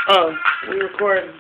Oh, we recording.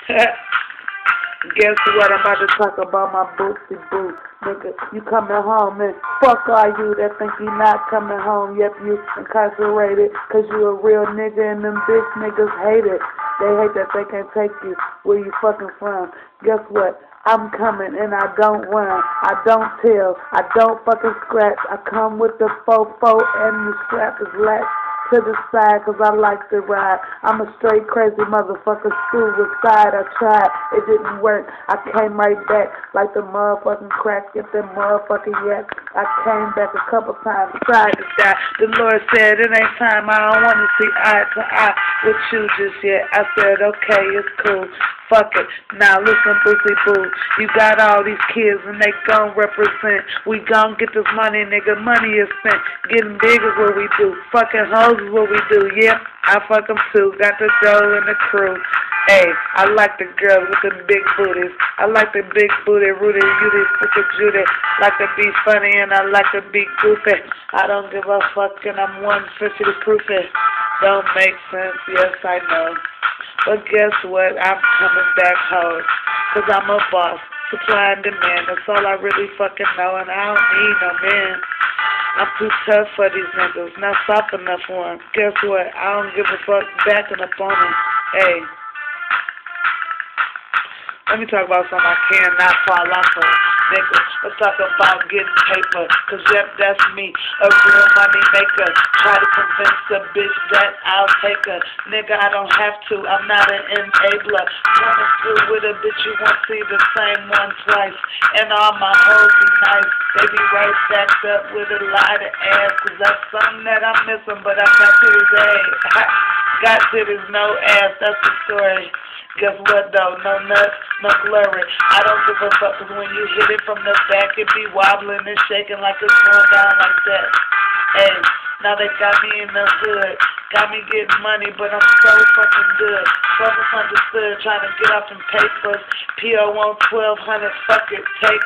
Guess what? I'm about to talk about my bootsy boo. Nigga, you coming home, nigga. Fuck all you that think you not coming home. Yep, you incarcerated cause you a real nigga and them bitch niggas hate it. They hate that they can't take you where you fucking from. Guess what? I'm coming and I don't run. I don't tell. I don't fucking scratch. I come with the fofo and the strap is latched to the side cause I like to ride. I'm a straight crazy motherfucker. School was side. I tried. It didn't work. I came right back like the motherfucking crack. Get that motherfucking yak. I came back a couple times. Tried to die. The Lord said it ain't time. I don't want to see eye to eye with you just yet. I said okay, it's cool. Fuck it. Now listen, Boosie Boo. You got all these kids and they gon' represent. We gon' get this money, nigga. Money is spent. Getting big is what we do. Fucking hoes is what we do. Yep, I fuck them too. Got the dough and the crew. Hey, I like the girls with the big booties. I like the big booty, Rudy, Judy, Sister Judy. Like to be funny and I like to be goofy. I don't give a fuck and I'm 150 proof it. Don't make sense, yes I know. But guess what? I'm coming back home. Cause I'm a boss. Supply and demand. That's all I really fucking know. And I don't need no man. I'm too tough for these niggas. Not soft enough for them. Guess what? I don't give a fuck backing up on them. Hey. Let me talk about something I cannot fall off of. Nigga, let's talk about getting paper. Cause yep, that's me. A real money maker. Try to convince a bitch that I'll take her. Nigga, I don't have to. I'm not an enabler. Coming through with a bitch, you won't see the same one twice. And all my hoes be nice. They be right stacked up with a lot of ass. Cause that's something that I'm missing. But I got titties, hey. Got titties, no ass. That's the story. Guess what though? No nuts, no blurry. I don't give a fuck cause when you hit it from the back, it be wobbling and shaking like it's going down like that. Hey, now they got me in the hood. Got me getting money, but I'm so fucking good. So misunderstood, trying to get off them papers. P.O. want 1,200, fuck it, take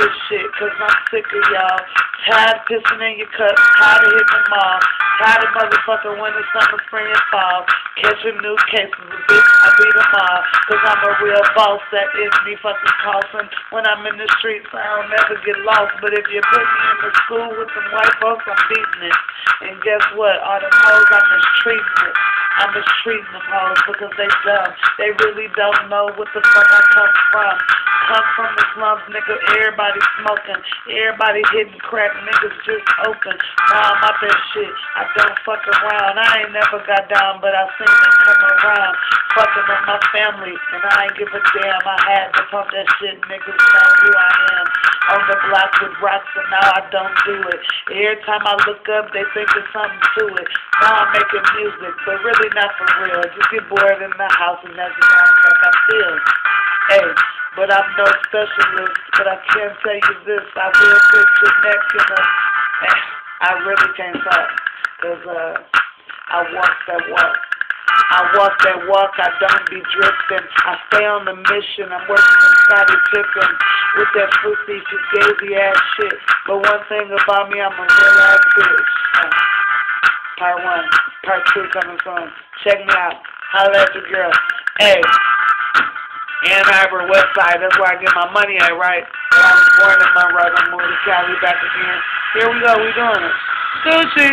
this shit, cause I'm sick of y'all. Tired of pissing in your cup, tired of hitting them all. Tired of motherfucking winter, summer, spring, and fall. Catching new cases of bitch, I beat them all. Cause I'm a real boss, that is me fucking tossing. When I'm in the streets, I don't never get lost. But if you put me in the school with some white folks, I'm beating it. And guess what? All them hoes, I'm mistreating it. I'm mistreating them hoes because they dumb. They really don't know what the fuck I come from. Come from the slums, nigga. Everybody smoking. Everybody hitting crack. Niggas just open. Now I'm out that shit. I don't fuck around. I ain't never got down, but I seen them come around. Fucking with my family. And I ain't give a damn. I had to pump that shit. Niggas know who I am. On the block with rocks, and now I don't do it. Every time I look up, they think there's something to it. Now I'm making music, but really not for real. Just get bored in the house, and that's just how the fuck I feel. Hey, but I'm no specialist, but I can tell you this. I will put your neck in a... I really can't talk, because I walk that walk. I walk that walk, I don't be drifting. I stay on the mission, I'm working with Scottie Pippen with that pussy fugazi ass shit. But one thing about me, I'm a real ass bitch. Part 1, part 2 coming soon. Check me out. Holla at your girl. Hey, Ann Arbor, West Side, that's where I get my money at, right? But I was born in Monroe, I'm moving to Cali back again. Here we go, we doing it. Gucci.